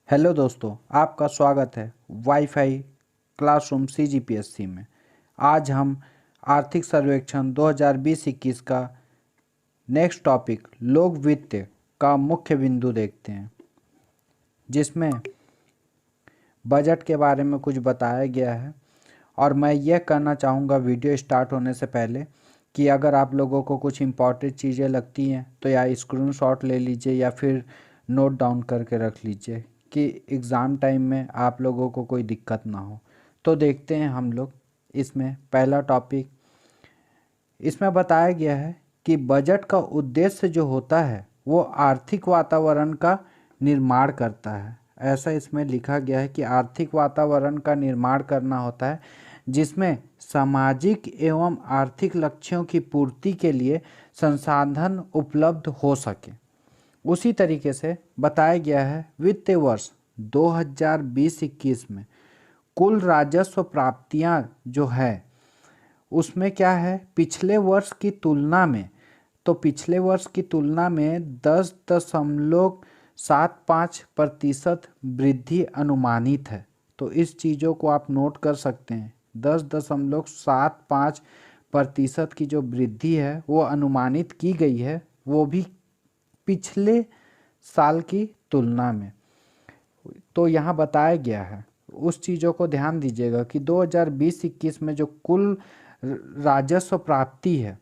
Hello दोस्तों, आपका स्वागत है वाईफाई क्लासरूम CGPSC में। आज हम आर्थिक सर्वेक्षण 2020-21 का नेक्स्ट टॉपिक लोक वित्त का मुख्य बिंदु देखते हैं, जिसमें बजट के बारे में कुछ बताया गया है। और मैं यह करना चाहूँगा वीडियो स्टार्ट होने से पहले कि अगर आप लोगों को कुछ इम्पॉर्टेंट चीज़ें लगती हैं तो या स्क्रीनशॉट ले लीजिए या फिर नोट डाउन करके रख लीजिए कि एग्ज़ाम टाइम में आप लोगों को कोई दिक्कत ना हो। तो देखते हैं हम लोग इसमें पहला टॉपिक। इसमें बताया गया है कि बजट का उद्देश्य जो होता है वो आर्थिक वातावरण का निर्माण करता है। ऐसा इसमें लिखा गया है कि आर्थिक वातावरण का निर्माण करना होता है जिसमें सामाजिक एवं आर्थिक लक्ष्यों की पूर्ति के लिए संसाधन उपलब्ध हो सके। उसी तरीके से बताया गया है वित्तीय वर्ष 2020-21 में कुल राजस्व प्राप्तियां जो है उसमें क्या है, पिछले वर्ष की तुलना में, तो पिछले वर्ष की तुलना में 10.75% वृद्धि अनुमानित है। तो इस चीज़ों को आप नोट कर सकते हैं। 10.75% की जो वृद्धि है वो अनुमानित की गई है, वो भी पिछले साल की तुलना में। तो यहाँ बताया गया है, उस चीज़ों को ध्यान दीजिएगा कि 2020-21 में जो कुल राजस्व प्राप्ति है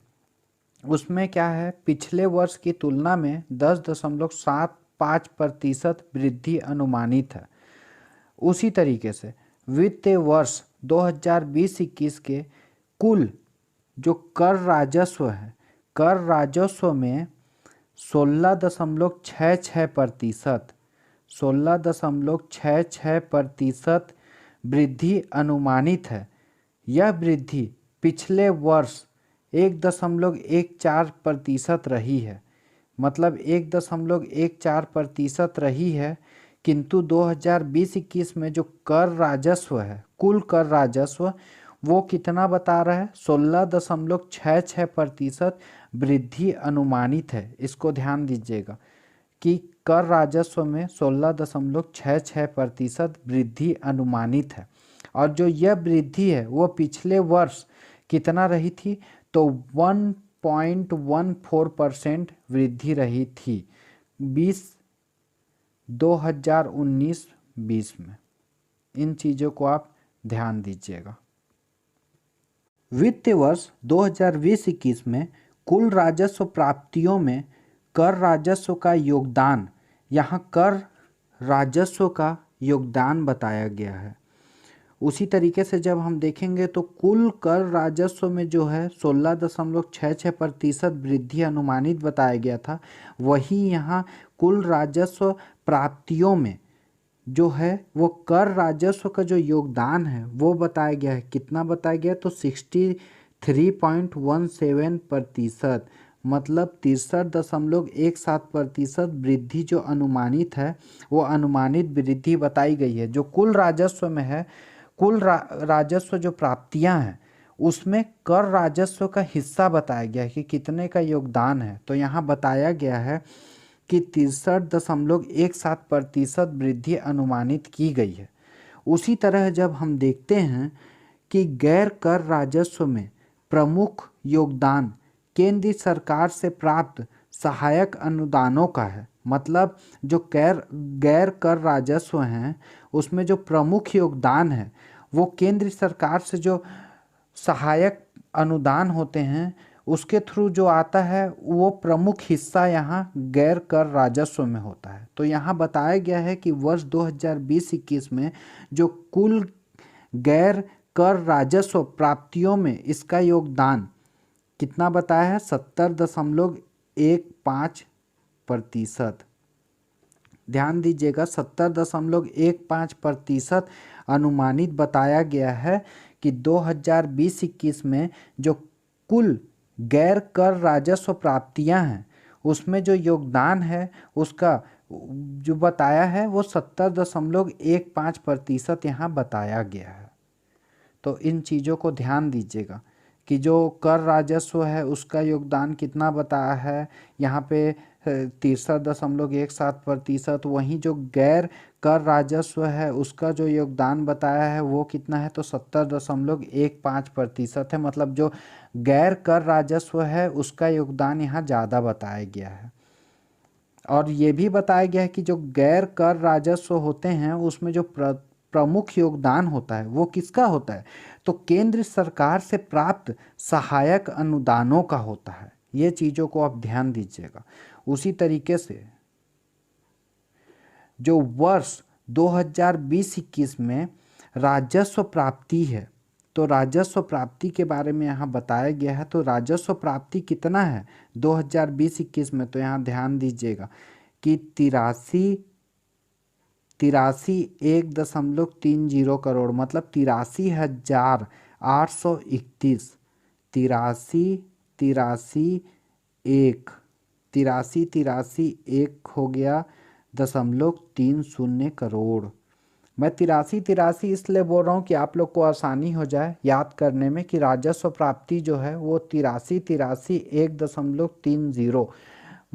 उसमें क्या है, पिछले वर्ष की तुलना में 10.75% वृद्धि अनुमानित है। उसी तरीके से वित्तीय वर्ष 2020-21 के कुल जो कर राजस्व है, कर राजस्व में 16.66% वृद्धि अनुमानित है। यह वृद्धि पिछले वर्ष 1.14% रही है, मतलब 1.14% रही है। किंतु 2020-21 में जो कर राजस्व है, कुल कर राजस्व, वो कितना बता रहा है, 16.66% वृद्धि अनुमानित है। इसको ध्यान दीजिएगा कि कर राजस्व में 16.66% वृद्धि अनुमानित है। और जो यह वृद्धि है वो पिछले वर्ष कितना रही थी, तो 1.14% वृद्धि रही थी 2019-20 में। इन चीज़ों को आप ध्यान दीजिएगा। वित्तीय वर्ष 2020-21 में कुल राजस्व प्राप्तियों में कर राजस्व का योगदान, यहाँ कर राजस्व का योगदान बताया गया है। उसी तरीके से जब हम देखेंगे तो कुल कर राजस्व में जो है 16.66% वृद्धि अनुमानित बताया गया था, वही यहाँ कुल राजस्व प्राप्तियों में जो है वो कर राजस्व का जो योगदान है वो बताया गया है। कितना बताया गया, तो 63.17%, मतलब 63.17% वृद्धि जो अनुमानित है वो अनुमानित वृद्धि बताई गई है। जो कुल राजस्व में है, कुल राजस्व जो प्राप्तियां हैं उसमें कर राजस्व का हिस्सा बताया गया है कि कितने का योगदान है। तो यहाँ बताया गया है कि 63.17% वृद्धि अनुमानित की गई है। उसी तरह जब हम देखते हैं कि गैर कर राजस्व में प्रमुख योगदान केंद्रीय सरकार से प्राप्त सहायक अनुदानों का है, मतलब जो गैर कर राजस्व हैं उसमें जो प्रमुख योगदान है वो केंद्र सरकार से जो सहायक अनुदान होते हैं उसके थ्रू जो आता है, वो प्रमुख हिस्सा यहाँ गैर कर राजस्व में होता है। तो यहाँ बताया गया है कि वर्ष 2020-21 में जो कुल गैर कर राजस्व प्राप्तियों में इसका योगदान कितना बताया है, 70.15%। ध्यान दीजिएगा, 70.15% अनुमानित बताया गया है कि 2020-21 में जो कुल गैर कर राजस्व प्राप्तियां हैं उसमें जो योगदान है उसका जो बताया है वो 70.15% यहाँ बताया गया है। तो इन चीज़ों को ध्यान दीजिएगा कि जो कर राजस्व है उसका योगदान कितना बताया है, यहाँ पे 63.17%। वहीं जो गैर कर राजस्व है उसका जो योगदान बताया है वो कितना है, तो 70.15% है। मतलब जो गैर कर राजस्व है उसका योगदान यहाँ ज़्यादा बताया गया है। और ये भी बताया गया है कि जो गैर कर राजस्व होते हैं उसमें जो प्रमुख योगदान होता है वो किसका होता है, तो केंद्र सरकार से प्राप्त सहायक अनुदानों का होता है। ये चीज़ों को आप ध्यान दीजिएगा। उसी तरीके से जो वर्ष 2020-21 में राजस्व प्राप्ति है, तो राजस्व प्राप्ति के बारे में यहाँ बताया गया है। तो राजस्व प्राप्ति कितना है 2020-21 में, तो यहाँ ध्यान दीजिएगा कि 1.30 करोड़, मतलब 83,831, 83,1 हो गया 0.30 करोड़। मैं 83 इसलिए बोल रहा हूँ कि आप लोग को आसानी हो जाए याद करने में कि राजस्व प्राप्ति जो है वो 1.30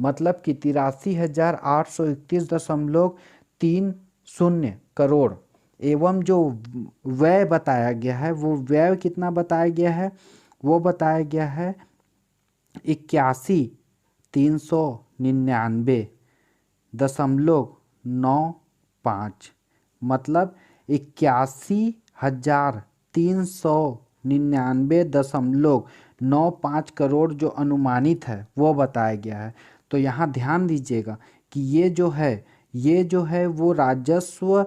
मतलब कि 83,831.30 करोड़। एवं जो व्यय बताया गया है वो व्यय कितना बताया गया है, वो बताया गया है 81,399.95, मतलब 81,399.95 करोड़ जो अनुमानित है वो बताया गया है। तो यहाँ ध्यान दीजिएगा कि ये जो है वो राजस्व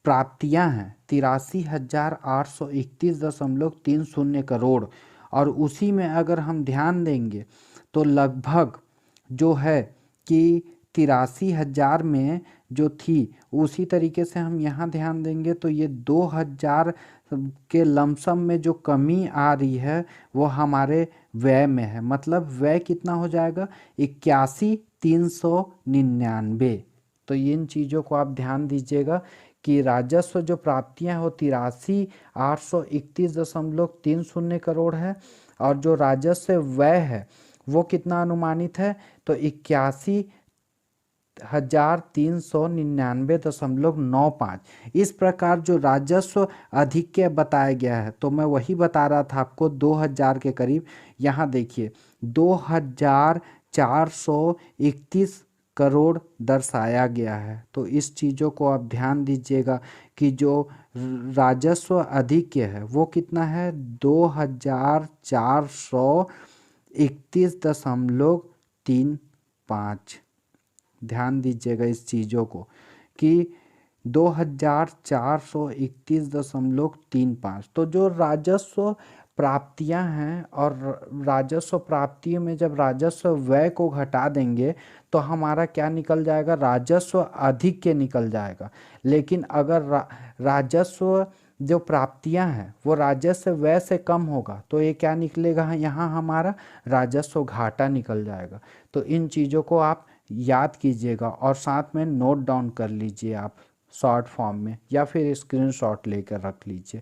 प्राप्तियां हैं 83,831.30 करोड़। और उसी में अगर हम ध्यान देंगे तो लगभग जो है कि 83,000 में जो थी, उसी तरीके से हम यहाँ ध्यान देंगे तो ये 2,000 के लमसम में जो कमी आ रही है वो हमारे व्यय में है। मतलब व्यय कितना हो जाएगा 81,399। तो इन चीज़ों को आप ध्यान दीजिएगा कि राजस्व जो प्राप्तियां हो 83,831.30 करोड़ है, और जो राजस्व व्यय है वो कितना अनुमानित है, तो 81,399.95। इस प्रकार जो राजस्व अधिक्य बताया गया है, तो मैं वही बता रहा था आपको 2,000 के करीब। यहाँ देखिए 2,431 करोड़ दर्शाया गया है। तो इस चीज़ों को आप ध्यान दीजिएगा कि जो राजस्व अधिक्य है वो कितना है 2,431.35। ध्यान दीजिएगा इस चीज़ों को कि 2,431.35। तो जो राजस्व प्राप्तियां हैं, और राजस्व प्राप्तियों में जब राजस्व व्यय को घटा देंगे तो हमारा क्या निकल जाएगा, राजस्व अधिक निकल जाएगा। लेकिन अगर राजस्व जो प्राप्तियां हैं वो राजस्व व्यय से कम होगा तो ये क्या निकलेगा, यहाँ हमारा राजस्व घाटा निकल जाएगा। तो इन चीज़ों को आप याद कीजिएगा और साथ में नोट डाउन कर लीजिए आप शॉर्ट फॉर्म में, या फिर स्क्रीनशॉट लेकर रख लीजिए।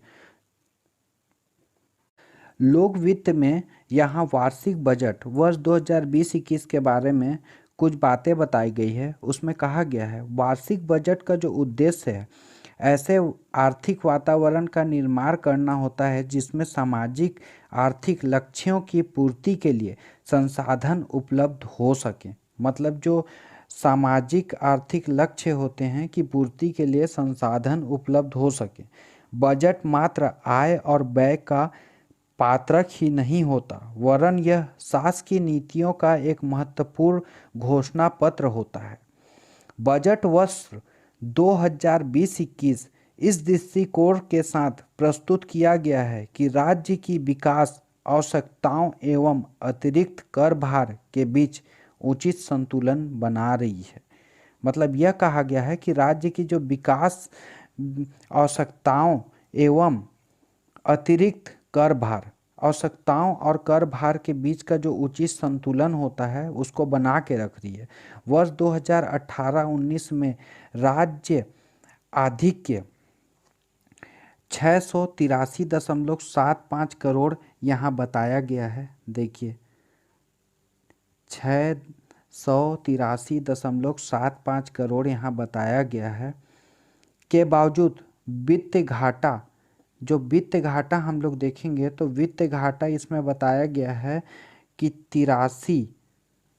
लोक वित्त में यहाँ वार्षिक बजट वर्ष 2020-21 के बारे में कुछ बातें बताई गई है। उसमें कहा गया है वार्षिक बजट का जो उद्देश्य है ऐसे आर्थिक वातावरण का निर्माण करना होता है जिसमें सामाजिक आर्थिक लक्ष्यों की पूर्ति के लिए संसाधन उपलब्ध हो सके। मतलब जो सामाजिक आर्थिक लक्ष्य होते हैं कि पूर्ति के लिए संसाधन उपलब्ध हो सके। बजट मात्र आय और व्यय का पात्रक ही नहीं होता, वरन यह शासकीय नीतियों का एक महत्वपूर्ण घोषणा पत्र होता है। बजट वर्ष 2020-21 इस दृष्टिकोण के साथ प्रस्तुत किया गया है कि राज्य की विकास आवश्यकताओं एवं अतिरिक्त कर भार के बीच उचित संतुलन बना रही है। मतलब यह कहा गया है कि राज्य की जो विकास आवश्यकताओं एवं अतिरिक्त कर भार, आवश्यकताओं और कर भार के बीच का जो उचित संतुलन होता है उसको बना के रख रही है। वर्ष 2018-19 में राज्य आधिक्य 683.75 करोड़ यहाँ बताया गया है। देखिए 183.75 करोड़ यहाँ बताया गया है के बावजूद वित्त घाटा, जो वित्त घाटा हम लोग देखेंगे तो वित्त घाटा इसमें बताया गया है कि 83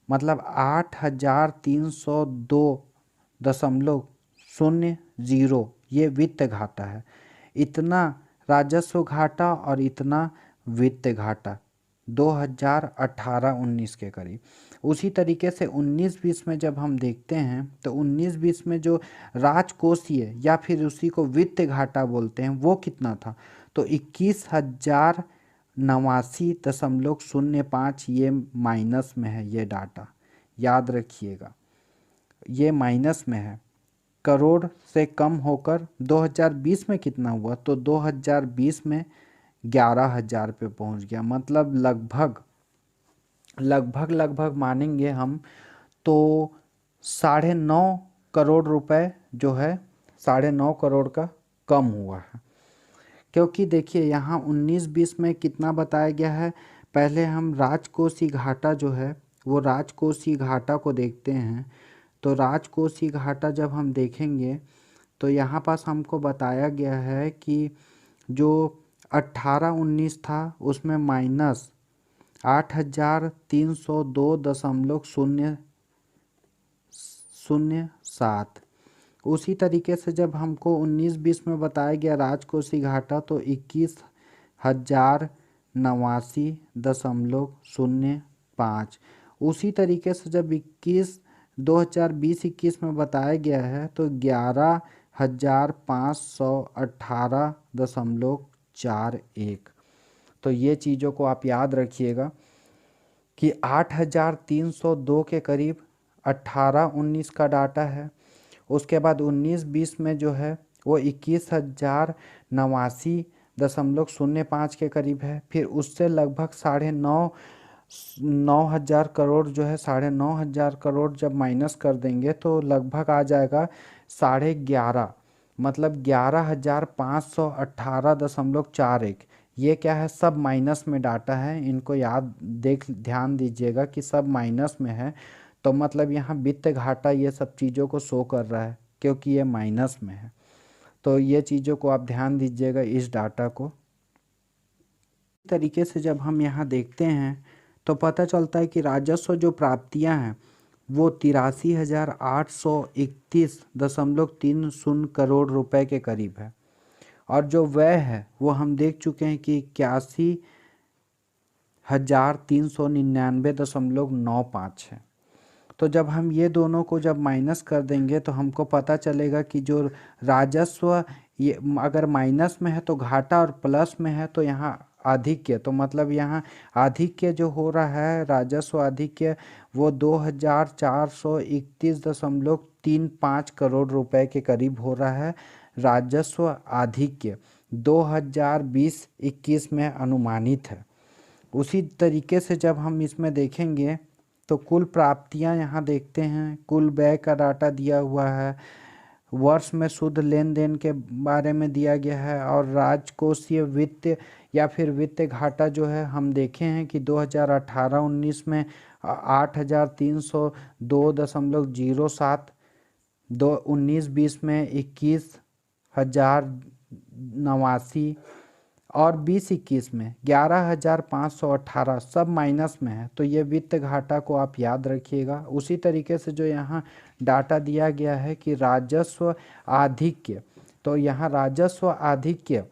मतलब 8,302.00 ये वित्त घाटा है। इतना राजस्व घाटा और इतना वित्त घाटा 2018-19 के करीब। उसी तरीके से 19-20 में जब हम देखते हैं तो 19-20 में जो राजकोषीय या फिर उसी को वित्त घाटा बोलते हैं वो कितना था, तो 21,089.05 ये माइनस में है। ये डाटा याद रखिएगा, ये माइनस में है। करोड़ से कम होकर 2020 में कितना हुआ, तो 2020 में 11,000 पे पहुंच गया। मतलब लगभग मानेंगे हम तो 9.5 करोड़ रुपए जो है 9.5 करोड़ का कम हुआ है। क्योंकि देखिए यहाँ 19-20 में कितना बताया गया है, पहले हम राजकोषीय घाटा जो है वो राजकोषीय घाटा को देखते हैं। तो राजकोषीय घाटा जब हम देखेंगे तो यहाँ पास हमको बताया गया है कि जो 18-19 था उसमें माइनस 8,302.007। उसी तरीके से जब हमको 19-20 में बताया गया राजकोषीय घाटा तो 21,089.05। उसी तरीके से जब 2020-21 में बताया गया है तो 11,518.41। तो ये चीज़ों को आप याद रखिएगा कि 8,302 के करीब 18-19 का डाटा है। उसके बाद 19-20 में जो है वो 21,089.05 के करीब है। फिर उससे लगभग 9,500 करोड़ जो है 9,500 करोड़ जब माइनस कर देंगे तो लगभग आ जाएगा 11.5, मतलब 11,518.41। ये क्या है, सब माइनस में डाटा है, इनको ध्यान दीजिएगा कि सब माइनस में है। तो मतलब यहाँ वित्त घाटा ये सब चीज़ों को शो कर रहा है क्योंकि ये माइनस में है। तो ये चीज़ों को आप ध्यान दीजिएगा इस डाटा को। इस तरीके से जब हम यहाँ देखते हैं तो पता चलता है कि राजस्व जो प्राप्तियाँ हैं वो 83,831.30 करोड़ रुपए के करीब है। और जो व्यय है वो हम देख चुके हैं कि 81,399.95 है। तो जब हम ये दोनों को जब माइनस कर देंगे तो हमको पता चलेगा कि जो राजस्व ये अगर माइनस में है तो घाटा और प्लस में है तो यहाँ आधिक्य, तो मतलब यहाँ आधिक्य जो हो रहा है राजस्व आधिक्य वो 2,431.35 करोड़ रुपए के करीब हो रहा है। राजस्व आधिक्य 2020-21 में अनुमानित है। उसी तरीके से जब हम इसमें देखेंगे तो कुल प्राप्तियां यहाँ देखते हैं, कुल व्यय का डाटा दिया हुआ है, वर्ष में शुद्ध लेन देन के बारे में दिया गया है और राजकोषीय वित्त या फिर वित्त घाटा जो है हम देखे हैं कि 2018-19 में 8,302.07, 19-20 में 21,089 और 20-21 में 11,518, सब माइनस में है। तो ये वित्त घाटा को आप याद रखिएगा। उसी तरीके से जो यहाँ डाटा दिया गया है कि राजस्व आधिक्य, तो यहाँ राजस्व आधिक्य,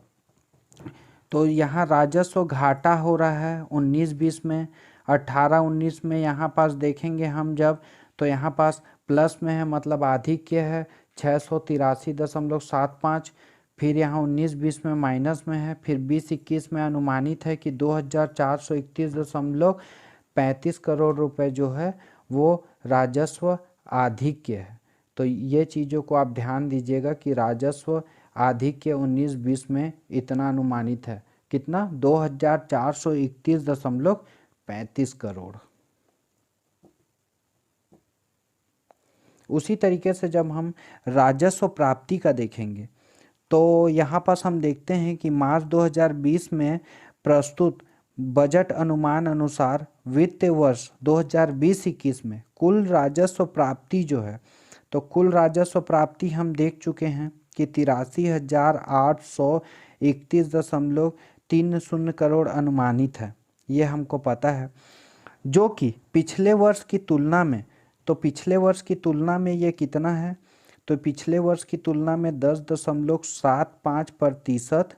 तो यहाँ राजस्व घाटा हो रहा है 19-20 में। 18-19 में यहाँ पास देखेंगे हम जब तो यहाँ पास प्लस में है, मतलब आधिक्य है 683.75। फिर यहाँ 19-20 में माइनस में है। फिर 20-21 में अनुमानित है कि 2,431.35 करोड़ रुपए जो है वो राजस्व आधिक्य है। तो ये चीज़ों को आप ध्यान दीजिएगा कि राजस्व आधिक्य 19-20 में इतना अनुमानित है, कितना 2,431.35 करोड़। उसी तरीके से जब हम राजस्व प्राप्ति का देखेंगे तो यहाँ पास हम देखते हैं कि मार्च 2020 में प्रस्तुत बजट अनुमान अनुसार वित्तीय वर्ष 2020-21 में कुल राजस्व प्राप्ति जो है, तो कुल राजस्व प्राप्ति हम देख चुके हैं कि 83,831.30 करोड़ अनुमानित है, ये हमको पता है, जो कि पिछले वर्ष की तुलना में, तो पिछले वर्ष की तुलना में ये कितना है, तो पिछले वर्ष की तुलना में 10.75%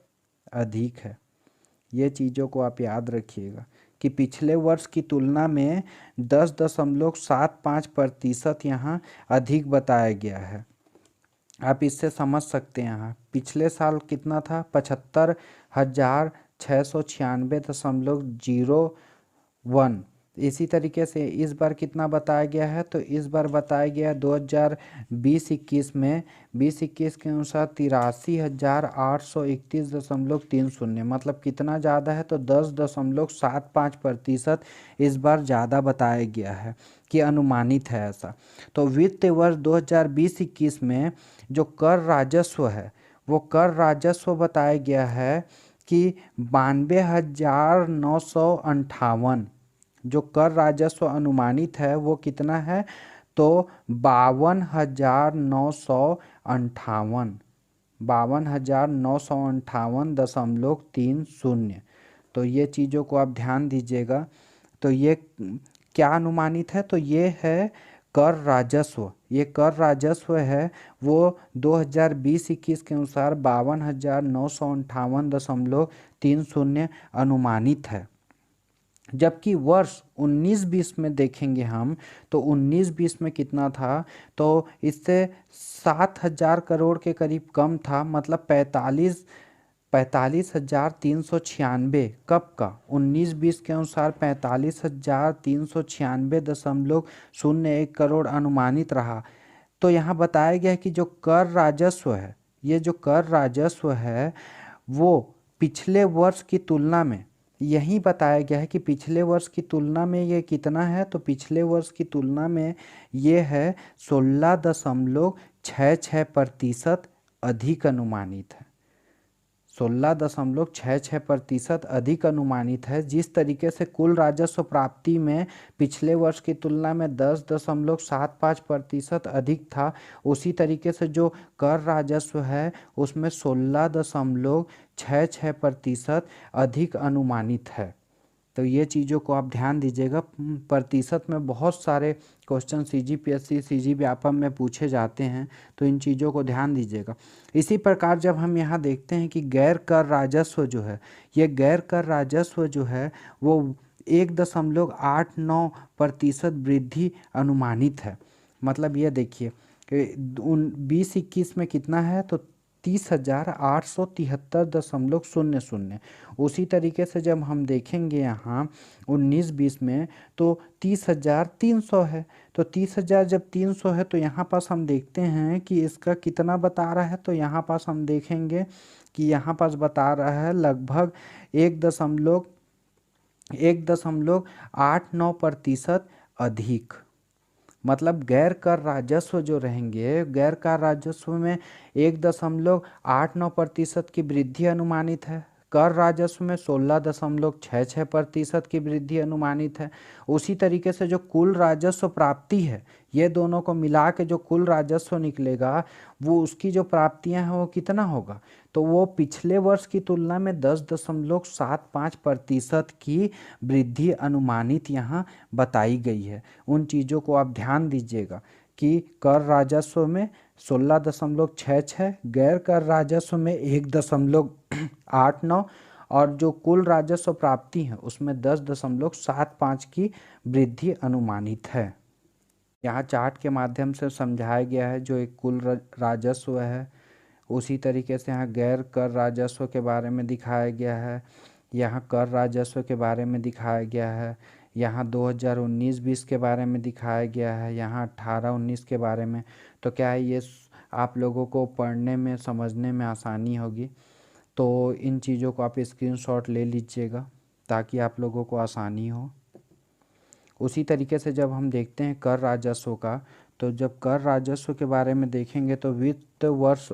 अधिक है। ये चीज़ों को आप याद रखिएगा कि पिछले वर्ष की तुलना में 10.75% यहाँ अधिक बताया गया है। आप इससे समझ सकते हैं, यहाँ पिछले साल कितना था, 75,696.01। इसी तरीके से इस बार कितना बताया गया है, तो इस बार बताया गया है 2020-21 में 20-21 के अनुसार 83,831.30, मतलब कितना ज़्यादा है, तो 10.75% इस बार ज़्यादा बताया गया है कि अनुमानित है ऐसा। तो वित्तीय वर्ष 2020-21 में जो कर राजस्व है, वो कर राजस्व बताया गया है कि 92,958, जो कर राजस्व अनुमानित है वो कितना है, तो 52,958.30। तो ये चीज़ों को आप ध्यान दीजिएगा। तो ये क्या अनुमानित है, तो ये है कर राजस्व, ये कर राजस्व है वो 2020-21 के अनुसार 52,958.30 अनुमानित है। जबकि वर्ष 19-20 में देखेंगे हम, तो 19-20 में कितना था, तो इससे 7,000 करोड़ के करीब कम था, मतलब 45,396। कब का, 19-20 के अनुसार 45,396.01 करोड़ अनुमानित रहा। तो यहाँ बताया गया है कि जो कर राजस्व है, ये जो कर राजस्व है वो पिछले वर्ष की तुलना में, यही बताया गया है कि पिछले वर्ष की तुलना में ये कितना है, तो पिछले वर्ष की तुलना में ये है 16.66% अधिक अनुमानित है। 16.66% अधिक अनुमानित है। जिस तरीके से कुल राजस्व प्राप्ति में पिछले वर्ष की तुलना में 10.75% अधिक था, उसी तरीके से जो कर राजस्व है उसमें 16.66% अधिक अनुमानित है। तो ये चीज़ों को आप ध्यान दीजिएगा। प्रतिशत में बहुत सारे क्वेश्चन CGPSC CG व्यापम में पूछे जाते हैं, तो इन चीज़ों को ध्यान दीजिएगा। इसी प्रकार जब हम यहाँ देखते हैं कि गैर कर राजस्व जो है, ये गैर कर राजस्व जो है वो 1.89% वृद्धि अनुमानित है। मतलब ये देखिए कि 20-21 में कितना है, तो 30,873.00। उसी तरीके से जब हम देखेंगे यहाँ 19-20 में, तो 30,300 है। तो 30,000 जब 300 है, तो यहाँ पास हम देखते हैं कि इसका कितना बता रहा है, तो यहाँ पास हम देखेंगे कि यहाँ पास बता रहा है लगभग 1.89% अधिक। मतलब गैर कर राजस्व जो रहेंगे, गैर कर राजस्व में 1.89% की वृद्धि अनुमानित है, कर राजस्व में 16.66% की वृद्धि अनुमानित है। उसी तरीके से जो कुल राजस्व प्राप्ति है, ये दोनों को मिला के जो कुल राजस्व निकलेगा, वो उसकी जो प्राप्तियां हैं वो कितना होगा, तो वो पिछले वर्ष की तुलना में 10.75% की वृद्धि अनुमानित यहाँ बताई गई है। उन चीज़ों को आप ध्यान दीजिएगा कि कर राजस्व में 16.66, गैर कर राजस्व में 1.89 और जो कुल राजस्व प्राप्ति है उसमें 10.75 की वृद्धि अनुमानित है। यहाँ चार्ट के माध्यम से समझाया गया है जो एक कुल राजस्व है। उसी तरीके से यहाँ गैर कर राजस्व के बारे में दिखाया गया है, यहाँ कर राजस्व के बारे में दिखाया गया है, यहाँ 2019-20 के बारे में दिखाया गया है, यहाँ 18-19 के बारे में। तो क्या है, ये आप लोगों को पढ़ने में समझने में आसानी होगी। तो इन चीज़ों को आप स्क्रीनशॉट ले लीजिएगा ताकि आप लोगों को आसानी हो। उसी तरीके से जब हम देखते हैं कर राजस्व का, तो जब कर राजस्व के बारे में देखेंगे तो वित्त वर्ष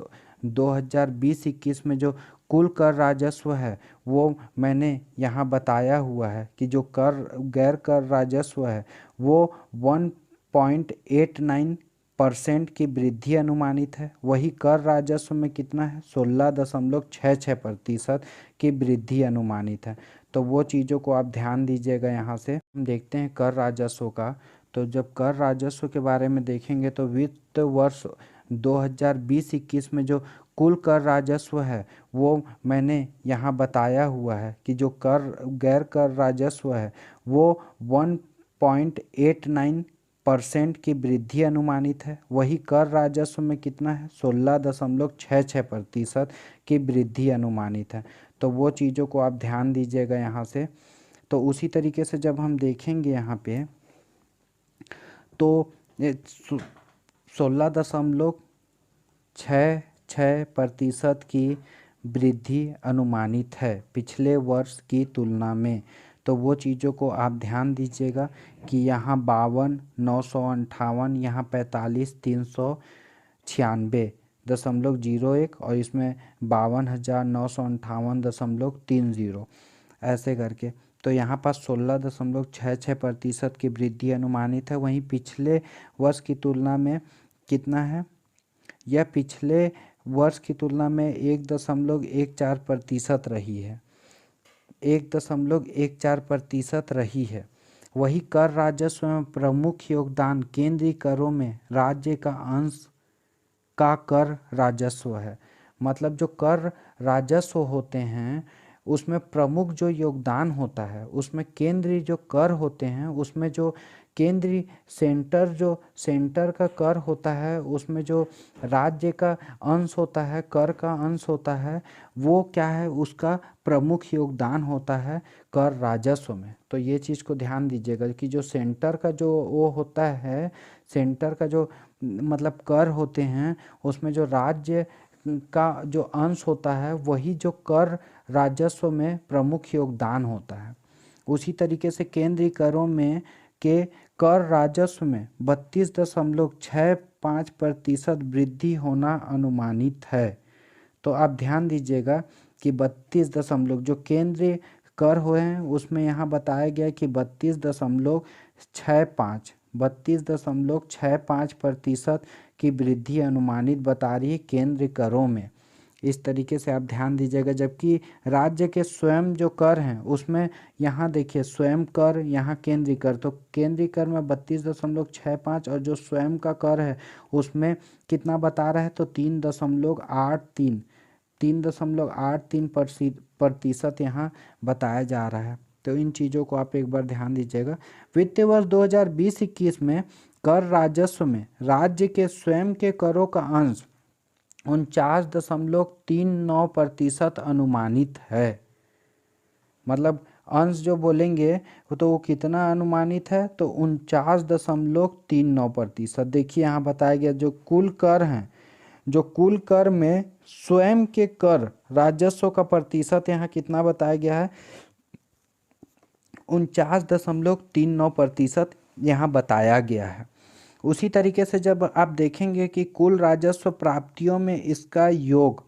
2020-21 में जो कुल कर राजस्व है वो मैंने यहाँ बताया हुआ है कि जो कर गैर कर राजस्व है वो 1.89% की वृद्धि अनुमानित है। वही कर राजस्व में कितना है, 16.66% की वृद्धि अनुमानित है। तो वो चीज़ों को आप ध्यान दीजिएगा। यहाँ से हम देखते हैं कर राजस्व का। तो जब कर राजस्व के बारे में देखेंगे तो वित्त वर्ष 2020-21 में जो कुल कर राजस्व है वो मैंने यहाँ बताया हुआ है कि जो कर गैर कर राजस्व है वो 1.89% की वृद्धि अनुमानित है। वही कर राजस्व में कितना है, 16.66% की वृद्धि अनुमानित है। तो वो चीज़ों को आप ध्यान दीजिएगा यहाँ से। तो उसी तरीके से जब हम देखेंगे यहाँ पे तो 16.66% की वृद्धि अनुमानित है पिछले वर्ष की तुलना में। तो वो चीज़ों को आप ध्यान दीजिएगा कि यहाँ 52,958, यहाँ 45,396.01 और इसमें 52,958.30 ऐसे करके। तो यहाँ पास 16.66% की वृद्धि अनुमानित है। वहीं पिछले वर्ष की तुलना में कितना है, यह पिछले वर्ष की तुलना में 1.14% रही है, 1.14% रही है। वही कर राजस्व में प्रमुख योगदान केंद्रीय करों में राज्य का अंश का कर राजस्व है। मतलब जो कर राजस्व होते हैं उसमें प्रमुख जो योगदान होता है उसमें केंद्रीय जो कर होते हैं उसमें जो केंद्रीय सेंटर का कर होता है उसमें जो राज्य का अंश होता है, कर का अंश होता है, वो क्या है, उसका प्रमुख योगदान होता है कर राजस्व में। तो ये चीज़ को ध्यान दीजिएगा कि जो सेंटर का जो वो होता है, सेंटर का जो मतलब कर होते हैं उसमें जो राज्य का जो अंश होता है वही जो कर राजस्व में प्रमुख योगदान होता है। उसी तरीके से केंद्रीय करों में के कर राजस्व में 32.65% वृद्धि होना अनुमानित है। तो आप ध्यान दीजिएगा कि 32 जो केंद्रीय कर हुए हैं उसमें यहाँ बताया गया कि 32.65% की वृद्धि अनुमानित बता रही है केंद्रीय करों में। इस तरीके से आप ध्यान दीजिएगा। जबकि राज्य के स्वयं जो कर हैं उसमें यहाँ देखिए स्वयं कर, यहाँ केंद्रीय कर, तो केंद्रीय कर में 32.65 और जो स्वयं का कर है उसमें कितना बता रहा है, तो 3.83% यहाँ बताया जा रहा है। तो इन चीज़ों को आप एक बार ध्यान दीजिएगा। वित्तीय वर्ष 2020-21 में कर राजस्व में राज्य के स्वयं के करों का अंश 49.39% अनुमानित है। मतलब अंश जो बोलेंगे तो वो कितना अनुमानित है, तो 49.39%। देखिए यहाँ बताया गया जो कुल कर हैं, जो कुल कर में स्वयं के कर राजस्व का प्रतिशत यहाँ कितना बताया गया है, 49.39% यहाँ बताया गया है। उसी तरीके से जब आप देखेंगे कि कुल राजस्व प्राप्तियों में इसका योग,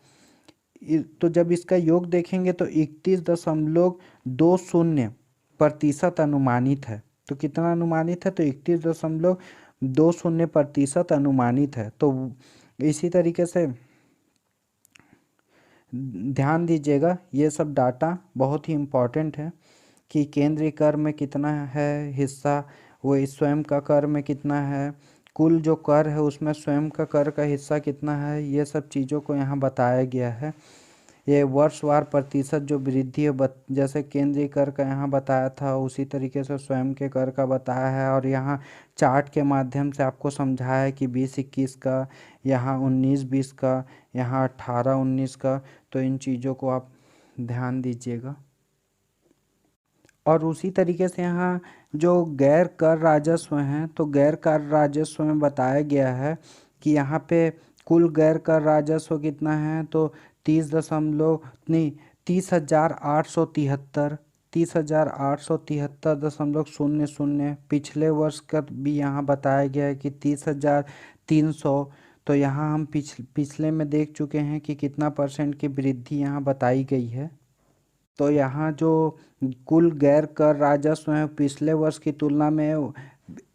तो जब इसका योग देखेंगे तो 31.20% अनुमानित है। तो कितना अनुमानित है, तो 31.20% अनुमानित है। तो इसी तरीके से ध्यान दीजिएगा, ये सब डाटा बहुत ही इम्पॉर्टेंट है कि केंद्रीय कर में कितना है हिस्सा, वो स्वयं का कर में कितना है, कुल जो कर है उसमें स्वयं का कर का हिस्सा कितना है, ये सब चीज़ों को यहाँ बताया गया है। ये वर्षवार प्रतिशत जो वृद्धि है, जैसे केंद्रीय कर का यहाँ बताया था उसी तरीके से स्वयं के कर का बताया है। और यहाँ चार्ट के माध्यम से आपको समझाया है कि 20-21 का, यहाँ 19-20 का, यहाँ 18-19 का। तो इन चीज़ों को आप ध्यान दीजिएगा। और उसी तरीके से यहाँ जो गैर कर राजस्व हैं, तो गैर कर राजस्व में बताया गया है कि यहाँ पे कुल गैर कर राजस्व कितना है, तो 30,873.00। पिछले वर्ष का भी यहाँ बताया गया है कि 30,300 तो यहाँ हम पिछले में देख चुके हैं कि कितना परसेंट की वृद्धि यहाँ बताई गई है। तो यहाँ जो कुल गैर कर राजस्व है पिछले वर्ष की तुलना में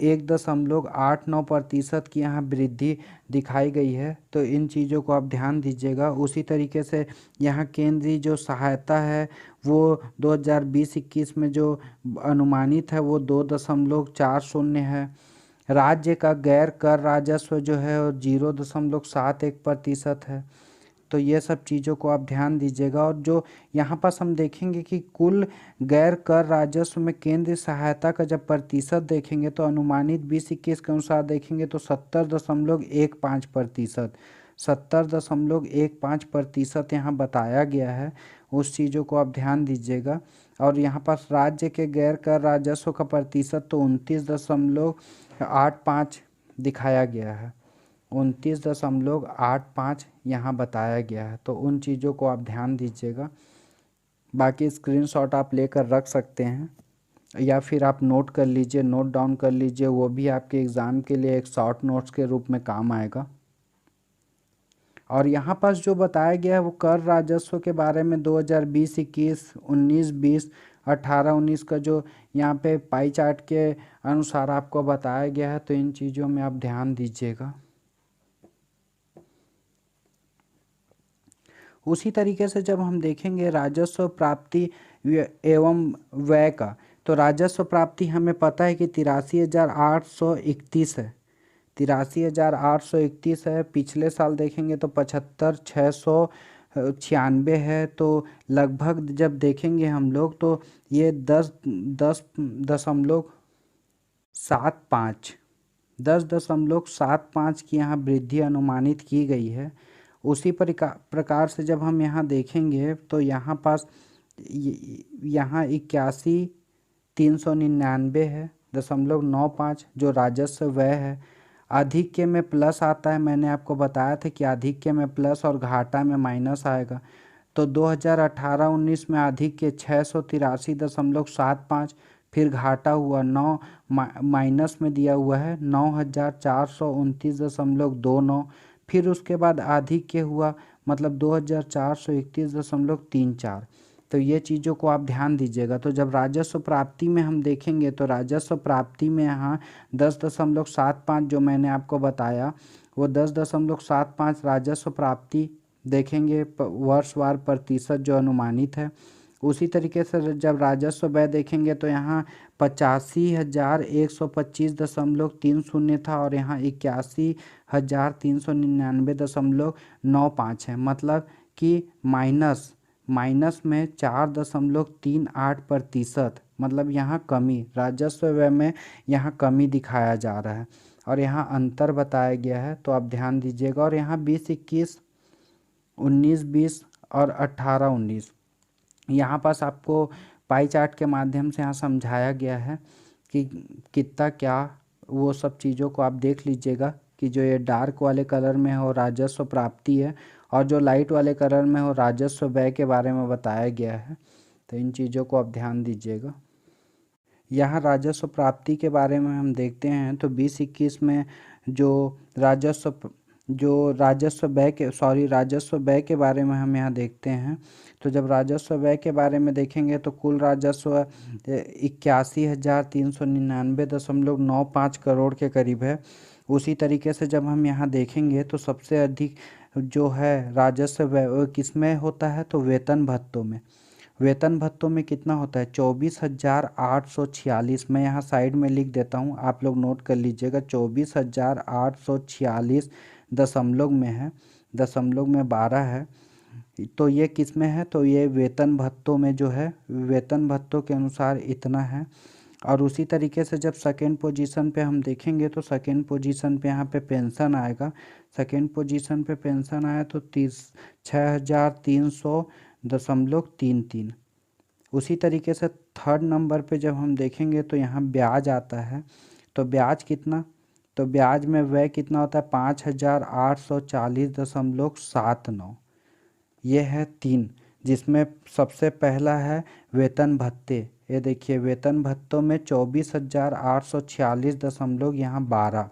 1.89% की यहाँ वृद्धि दिखाई गई है। तो इन चीज़ों को आप ध्यान दीजिएगा। उसी तरीके से यहाँ केंद्रीय जो सहायता है वो 2020-21 में जो अनुमानित है वो 2.40 है। राज्य का गैर कर राजस्व जो है वो 0.71% है। तो ये सब चीज़ों को आप ध्यान दीजिएगा। और जो यहाँ पास हम देखेंगे कि कुल गैर कर राजस्व में केंद्रीय सहायता का जब प्रतिशत देखेंगे तो अनुमानित 20-21 के अनुसार देखेंगे तो 70.15%, 70.15% यहाँ बताया गया है। उस चीज़ों को आप ध्यान दीजिएगा। और यहाँ पास राज्य के गैर कर राजस्व का प्रतिशत तो 29.85 दिखाया गया है, 29.85 यहाँ बताया गया है। तो उन चीज़ों को आप ध्यान दीजिएगा। बाकी स्क्रीनशॉट आप लेकर रख सकते हैं या फिर आप नोट कर लीजिए, नोट डाउन कर लीजिए, वो भी आपके एग्ज़ाम के लिए एक शॉर्ट नोट्स के रूप में काम आएगा। और यहाँ पास जो बताया गया है वो कर राजस्व के बारे में 2020-21, 19-20, 18-19 का जो यहाँ पे पाई चार्ट के अनुसार आपको बताया गया है। तो इन चीज़ों में आप ध्यान दीजिएगा। उसी तरीके से जब हम देखेंगे राजस्व प्राप्ति एवं व्यय का, तो राजस्व प्राप्ति हमें पता है कि 83,831 है, 83,831 है। पिछले साल देखेंगे तो 75,696 है। तो लगभग जब देखेंगे हम लोग तो ये 10.75 की यहाँ वृद्धि अनुमानित की गई है। उसी प्रकार से जब हम यहाँ देखेंगे तो यहाँ पास यहाँ 81,399 है 0.95 जो राजस्व व्यय है। आधिक्य में प्लस आता है, मैंने आपको बताया था कि आधिक्य में प्लस और घाटा में माइनस आएगा। तो 2018-19 में आधिक्य 683.75, फिर घाटा हुआ 9, माइनस में दिया हुआ है 9,429.29, फिर उसके बाद आधिक्य हुआ मतलब 2,431.34। तो ये चीज़ों को आप ध्यान दीजिएगा। तो जब राजस्व प्राप्ति में हम देखेंगे तो राजस्व प्राप्ति में यहाँ 10.75 जो मैंने आपको बताया वो 10.75 राजस्व प्राप्ति देखेंगे वर्षवार प्रतिशत जो अनुमानित है। उसी तरीके से जब राजस्व व्यय देखेंगे तो यहाँ 85,125.30 था और यहाँ 81,399.95 है। मतलब कि माइनस में 4.38%, मतलब यहाँ कमी, राजस्व व्यय में यहाँ कमी दिखाया जा रहा है और यहाँ अंतर बताया गया है। तो आप ध्यान दीजिएगा। और यहाँ 20-21, 19-20 और 18-19 यहाँ पास आपको पाई चार्ट के माध्यम से यहाँ समझाया गया है कि कितना क्या, वो सब चीज़ों को आप देख लीजिएगा कि जो ये डार्क वाले कलर में हो राजस्व प्राप्ति है और जो लाइट वाले कलर में हो राजस्व व्यय के बारे में बताया गया है। तो इन चीज़ों को आप ध्यान दीजिएगा। यहाँ राजस्व प्राप्ति के बारे में हम देखते हैं तो 20-21 में जो राजस्व व्यय के बारे में हम यहाँ देखते हैं। तो जब राजस्व व्यय के बारे में देखेंगे तो कुल राजस्व 81,399.95 करोड़ के करीब है। उसी तरीके से जब हम यहाँ देखेंगे तो सबसे अधिक जो है राजस्व व्यय किस में होता है तो वेतन भत्तों में। वेतन भत्तों में कितना होता है 24,846। मैं यहाँ साइड में लिख देता हूँ, आप लोग नोट कर लीजिएगा। 24,846 दशमलव में है, दशमलव में 12 है। तो ये किस में है तो ये वेतन भत्तों में जो है, वेतन भत्तों के अनुसार इतना है। और उसी तरीके से जब सेकेंड पोजीशन पे हम देखेंगे तो सेकेंड पोजीशन पे यहाँ पे पेंशन आएगा। सेकेंड पोजीशन पे पेंशन आया तो 6,300.33। उसी तरीके से थर्ड नंबर पे जब हम देखेंगे तो यहाँ ब्याज आता है। तो ब्याज कितना, तो ब्याज में व्यय कितना होता है 5,840.79। ये है 3, जिसमें सबसे पहला है वेतन भत्ते। ये देखिए वेतन भत्तों में 24,846 यहाँ 12।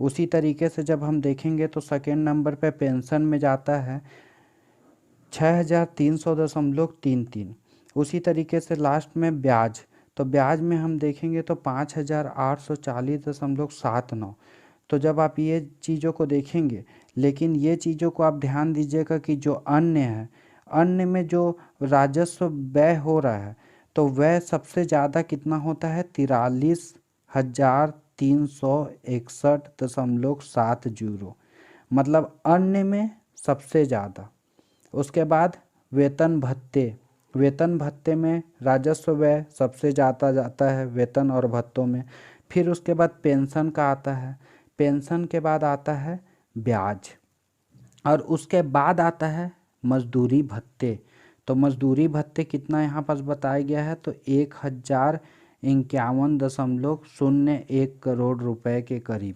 उसी तरीके से जब हम देखेंगे तो सेकेंड नंबर पे पेंशन में जाता है 6,300.33। उसी तरीके से लास्ट में ब्याज, तो ब्याज में हम देखेंगे तो 5,840.79। तो जब आप ये चीज़ों को देखेंगे, लेकिन ये चीज़ों को आप ध्यान दीजिएगा कि जो अन्य है, अन्य में जो राजस्व व्यय हो रहा है तो वह सबसे ज़्यादा कितना होता है, 43,361.70। मतलब अन्य में सबसे ज़्यादा। उसके बाद वेतन भत्ते, वेतन भत्ते में राजस्व व्यय सबसे ज़्यादा जाता है वेतन और भत्तों में। फिर उसके बाद पेंशन का आता है, पेंशन के बाद आता है ब्याज, और उसके बाद आता है मजदूरी भत्ते। तो मजदूरी भत्ते कितना यहाँ पास बताया गया है, तो 1,051.01 करोड़ रुपए के करीब।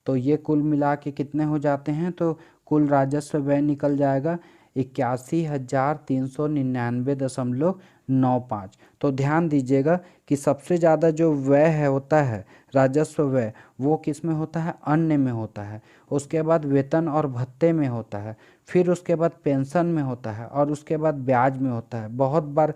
तो ये कुल मिला के कितने हो जाते हैं, तो कुल राजस्व व्यय निकल जाएगा 81,399.95। तो ध्यान दीजिएगा कि सबसे ज़्यादा जो व्यय है होता है राजस्व व्यय, वो किस में होता है, अन्य में होता है। उसके बाद वेतन और भत्ते में होता है, फिर उसके बाद पेंशन में होता है, और उसके बाद ब्याज में होता है। बहुत बार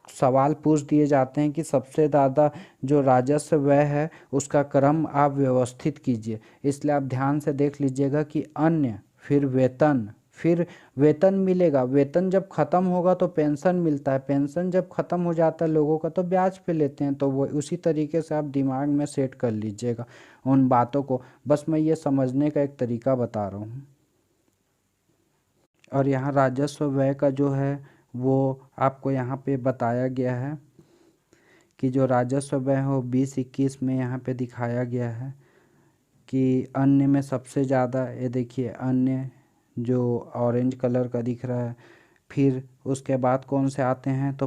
सवाल पूछ दिए जाते हैं कि सबसे ज़्यादा जो राजस्व व्यय है उसका क्रम आप व्यवस्थित कीजिए, इसलिए आप ध्यान से देख लीजिएगा कि अन्य, फिर वेतन, फिर वेतन मिलेगा, वेतन जब ख़त्म होगा तो पेंशन मिलता है, पेंशन जब ख़त्म हो जाता है लोगों का तो ब्याज पे लेते हैं। तो वो उसी तरीके से आप दिमाग में सेट कर लीजिएगा उन बातों को, बस मैं ये समझने का एक तरीका बता रहा हूँ। और यहाँ राजस्व व्यय का जो है वो आपको यहाँ पे बताया गया है कि जो राजस्व व्यय हो 2021 में यहाँ पे दिखाया गया है कि अन्य में सबसे ज़्यादा, ये देखिए अन्य जो ऑरेंज कलर का दिख रहा है। फिर उसके बाद कौन से आते हैं, तो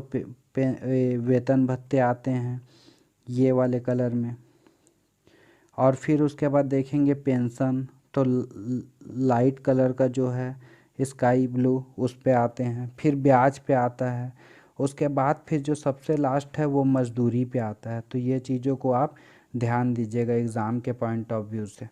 वेतन भत्ते आते हैं ये वाले कलर में। और फिर उसके बाद देखेंगे पेंशन, तो लाइट कलर का जो है स्काई ब्लू, उस पे आते हैं। फिर ब्याज पे आता है। उसके बाद फिर जो सबसे लास्ट है वो मजदूरी पे आता है। तो ये चीज़ों को आप ध्यान दीजिएगा एग्ज़ाम के पॉइंट ऑफ व्यू से।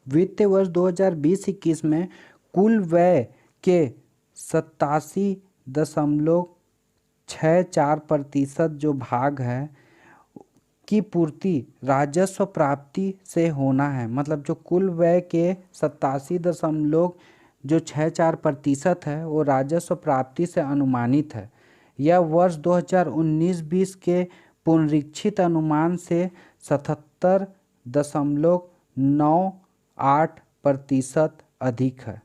वित्तीय वर्ष 2020-21 में कुल व्यय के 87.64% जो भाग है की पूर्ति राजस्व प्राप्ति से होना है। मतलब जो कुल व्यय के 87.64% है वो राजस्व प्राप्ति से अनुमानित है। यह वर्ष 2019-20 के पुनरीक्षित अनुमान से 77.98% अधिक है।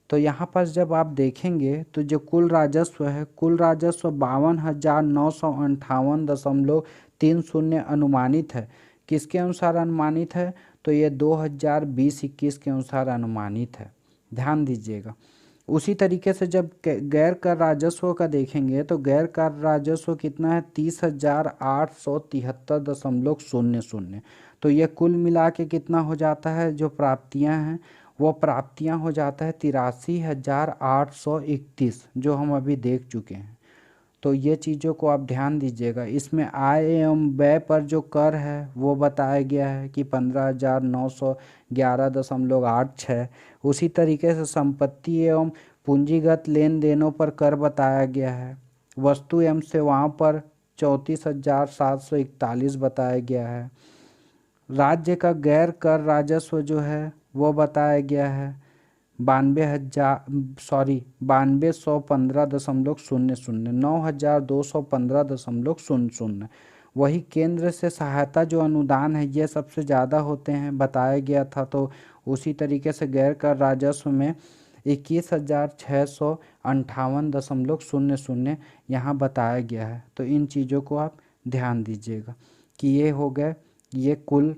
तो यहाँ पर जब आप देखेंगे तो जो कुल राजस्व है, कुल राजस्व 52,958.30 अनुमानित है। किसके अनुसार अनुमानित है, तो ये 2020-21 के अनुसार अनुमानित है, ध्यान दीजिएगा। उसी तरीके से जब गैर कर राजस्व का देखेंगे तो गैर कर राजस्व कितना है, 30,873.00। तो ये कुल मिला के कितना हो जाता है, जो प्राप्तियां हैं वो प्राप्तियां हो जाता है 83,831, जो हम अभी देख चुके हैं। तो ये चीज़ों को आप ध्यान दीजिएगा। इसमें आय एवं व्यय पर जो कर है वो बताया गया है कि 15,911.86। उसी तरीके से संपत्ति एवं पूंजीगत लेन देनों पर कर बताया गया है। वस्तु एवं सेवाओं पर 34,741 बताया गया है। राज्य का गैर कर राजस्व जो है वो बताया गया है 9,215.00। वही केंद्र से सहायता जो अनुदान है ये सबसे ज़्यादा होते हैं बताया गया था। तो उसी तरीके से गैर कर राजस्व में 21,658.00 यहाँ बताया गया है। तो इन चीज़ों को आप ध्यान दीजिएगा कि ये हो गए ये कुल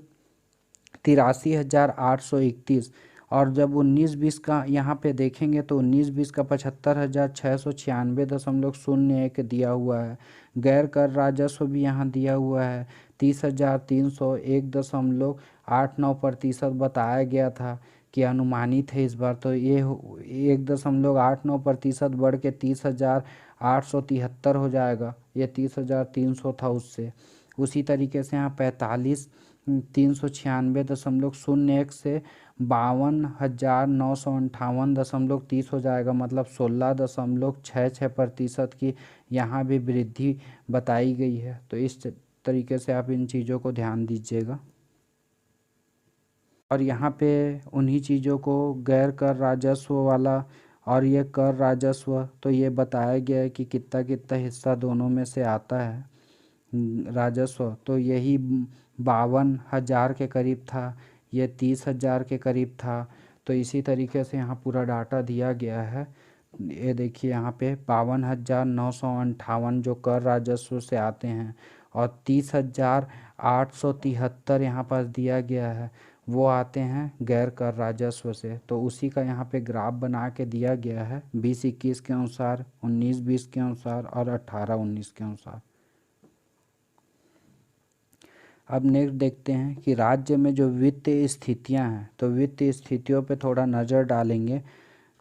83,831। और जब 19-20 का यहाँ पे देखेंगे तो 19-20 का 75,696.01 दिया हुआ है। गैर कर राजस्व भी यहाँ दिया हुआ है 30,301.89% बताया गया था कि अनुमानित है इस बार। तो ये 1.89% बढ़ के 30,873 हो जाएगा, ये 30,300 था उससे। उसी तरीके से यहाँ 45 396.01 से 52,958.30 हो जाएगा, मतलब 16.66% की यहाँ भी वृद्धि बताई गई है। तो इस तरीके से आप इन चीज़ों को ध्यान दीजिएगा। और यहाँ पे उन्हीं चीज़ों को गैर कर राजस्व वाला और ये कर राजस्व, तो ये बताया गया है कि कितना कितना हिस्सा दोनों में से आता है राजस्व। तो यही 52,000 के करीब था, ये 30,000 के करीब था। तो इसी तरीके से यहाँ पूरा डाटा दिया गया है। ये देखिए यहाँ पे 52,958 जो कर राजस्व से आते हैं और 30,873 यहाँ पास दिया गया है वो आते हैं गैर कर राजस्व से। तो उसी का यहाँ पे ग्राफ बना के दिया गया है 20-21 के अनुसार, 19-20 के अनुसार और 18-19 के अनुसार। अब नेक्स्ट देखते हैं कि राज्य में जो वित्तीय स्थितियां हैं, तो वित्तीय स्थितियों पे थोड़ा नज़र डालेंगे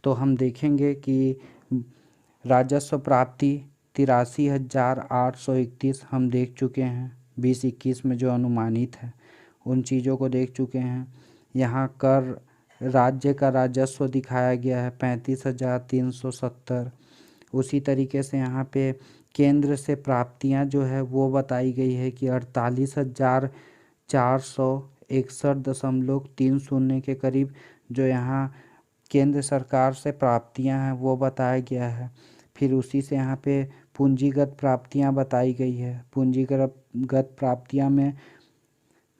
तो हम देखेंगे कि राजस्व प्राप्ति 83,831 हम देख चुके हैं 20-21 में जो अनुमानित है उन चीज़ों को देख चुके हैं। यहाँ कर राज्य का राजस्व दिखाया गया है 35,370। उसी तरीके से यहाँ पे केंद्र से प्राप्तियाँ जो है वो बताई गई है कि 48,461.30 के करीब जो यहाँ केंद्र सरकार से प्राप्तियाँ हैं वो बताया गया है। फिर उसी से यहाँ पे पूंजीगत प्राप्तियाँ बताई गई है। पूंजीगत प्राप्तियाँ में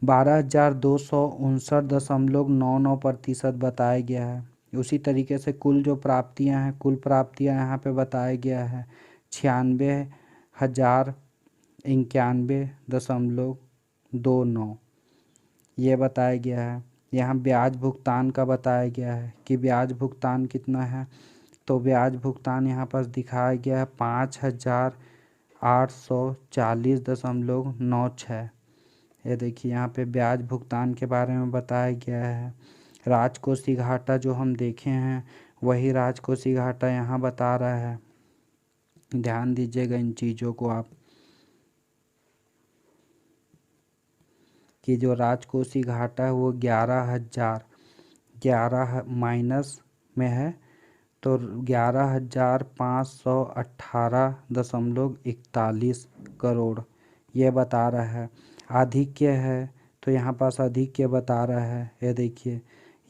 12,259.99% बताया गया है। उसी तरीके से कुल जो प्राप्तियाँ हैं, कुल प्राप्तियाँ यहाँ पे बताया गया है 96,091.29 ये बताया गया है। यहाँ ब्याज भुगतान का बताया गया है कि ब्याज भुगतान कितना है, तो ब्याज भुगतान यहाँ पर दिखाया गया है 5,840.96। ये देखिए यहाँ पे ब्याज भुगतान के बारे में बताया गया है। राजकोषीय घाटा जो हम देखे हैं वही राजकोषीय घाटा यहाँ बता रहा है। ध्यान दीजिएगा इन चीज़ों को आप कि जो राजकोषीय घाटा है वो 11 माइनस में है, तो 11,518.41 करोड़ ये बता रहा है। आधिक्य है तो यहाँ पास आधिक्य बता रहा है। ये देखिए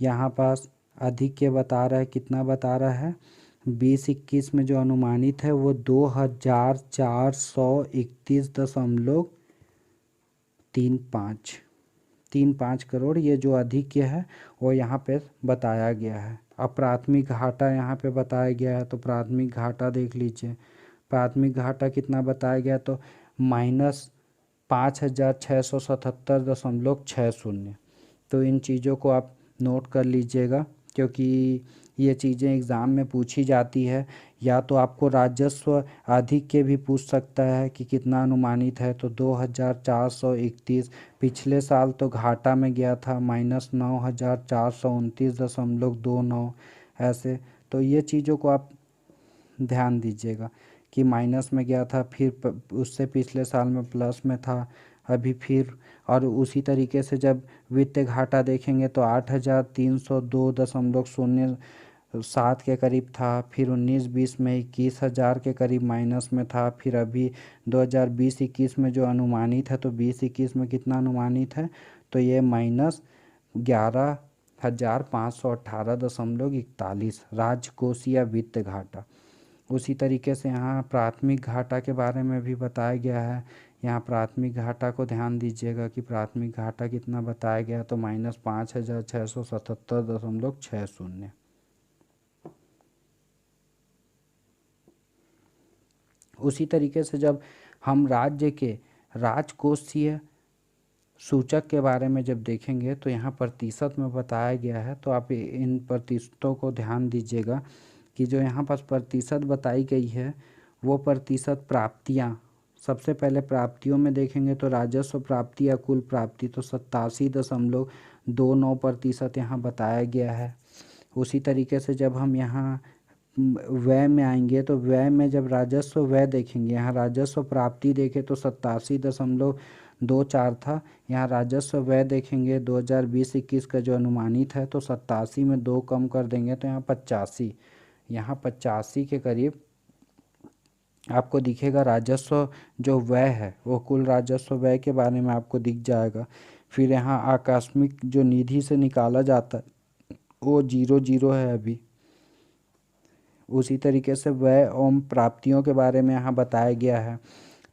यहाँ पास आधिक्य बता रहा है, कितना बता रहा है 20-21 में जो अनुमानित है वो 2,431.35 करोड़ ये जो आधिक्य है वो यहाँ पे बताया गया है। अब प्राथमिक घाटा यहाँ पे बताया गया है, तो प्राथमिक घाटा देख लीजिए। प्राथमिक घाटा कितना बताया गया, तो -5,677.60। तो इन चीज़ों को आप नोट कर लीजिएगा क्योंकि ये चीज़ें एग्ज़ाम में पूछी जाती है। या तो आपको राजस्व आधिक्य भी पूछ सकता है कि कितना अनुमानित है, तो 2,431। पिछले साल तो घाटा में गया था -9,429.29 ऐसे। तो ये चीज़ों को आप ध्यान दीजिएगा कि माइनस में गया था, फिर उससे पिछले साल में प्लस में था अभी फिर। और उसी तरीके से जब वित्तीय घाटा देखेंगे तो 8,302.07 के करीब था, फिर 19-20 में 21,000 के करीब माइनस में था, फिर अभी 2020-21 में जो अनुमानित है, तो 20-21 में कितना अनुमानित है, तो ये -11,518.41 राजकोषीय वित्त घाटा। उसी तरीके से यहाँ प्राथमिक घाटा के बारे में भी बताया गया है। यहाँ प्राथमिक घाटा को ध्यान दीजिएगा कि प्राथमिक घाटा कितना बताया गया, तो -5,677.60। उसी तरीके से जब हम राज्य के राजकोषीय सूचक के बारे में जब देखेंगे तो यहाँ प्रतिशत में बताया गया है, तो आप इन प्रतिशतों को ध्यान दीजिएगा कि जो यहाँ पास प्रतिशत बताई गई है वो प्रतिशत प्राप्तियाँ। सबसे पहले प्राप्तियों में देखेंगे तो राजस्व प्राप्ति या कुल प्राप्ति, तो 87.29% यहाँ बताया गया है। उसी तरीके से जब हम यहाँ व्यय में आएंगे तो व्यय में जब राजस्व व्यय देखेंगे, यहाँ राजस्व प्राप्ति देखें तो 87.29 2,4 था। यहाँ राजस्व व्यय देखेंगे 2020-21 का जो अनुमानित है तो 87 में 2 कम कर देंगे तो यहाँ 85, यहाँ 85 के करीब आपको दिखेगा राजस्व जो व्यय है वो कुल राजस्व व्यय के बारे में आपको दिख जाएगा। फिर यहाँ आकस्मिक जो निधि से निकाला जाता है वो 0 है अभी। उसी तरीके से व्यय एवं प्राप्तियों के बारे में यहाँ बताया गया है।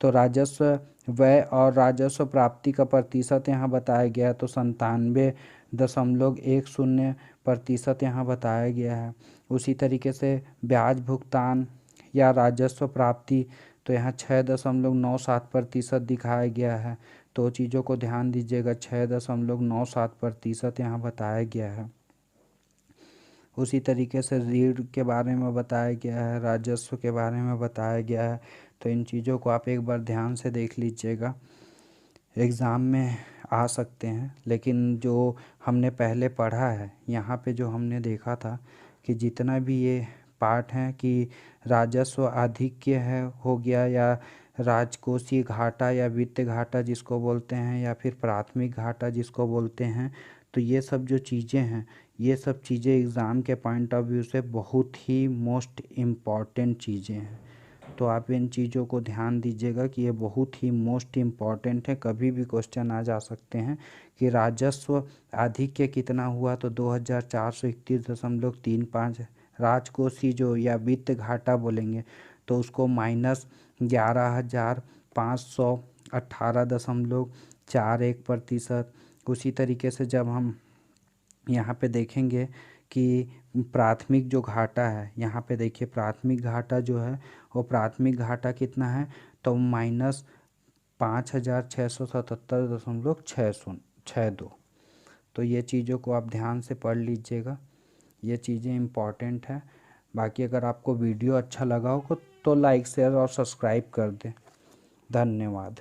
तो राजस्व व्यय और राजस्व प्राप्ति का प्रतिशत यहाँ बताया गया है तो 97.10% यहाँ बताया गया है। उसी तरीके से ब्याज भुगतान या राजस्व प्राप्ति तो यहाँ 6.97% दिखाया गया है। तो चीज़ों को ध्यान दीजिएगा, 6.97% यहाँ बताया गया है। उसी तरीके से ऋण के बारे में बताया गया है, राजस्व के बारे में बताया गया है। तो इन चीज़ों को आप एक बार ध्यान से देख लीजिएगा, एग्ज़ाम में आ सकते हैं। लेकिन जो हमने पहले पढ़ा है यहाँ पे जो हमने देखा था कि जितना भी ये पार्ट हैं कि राजस्व आधिक्य है हो गया या राजकोषीय घाटा या वित्त घाटा जिसको बोलते हैं या फिर प्राथमिक घाटा जिसको बोलते हैं, तो ये सब जो चीज़ें हैं ये सब चीज़ें एग्ज़ाम के पॉइंट ऑफ व्यू से बहुत ही मोस्ट इम्पॉर्टेंट चीज़ें हैं। तो आप इन चीज़ों को ध्यान दीजिएगा कि ये बहुत ही मोस्ट इम्पॉर्टेंट है। कभी भी क्वेश्चन आ जा सकते हैं कि राजस्व आधिक्य कितना हुआ तो 2431.35। राजकोषीय जो या वित्त घाटा बोलेंगे तो उसको -11,518.41%। उसी तरीके से जब हम यहाँ पे देखेंगे कि प्राथमिक जो घाटा है, यहाँ पे देखिए प्राथमिक घाटा जो है वो प्राथमिक घाटा कितना है तो -5,677.62। तो ये चीज़ों को आप ध्यान से पढ़ लीजिएगा, ये चीज़ें इम्पॉर्टेंट है। बाकी अगर आपको वीडियो अच्छा लगा हो तो लाइक शेयर और सब्सक्राइब कर दें। धन्यवाद।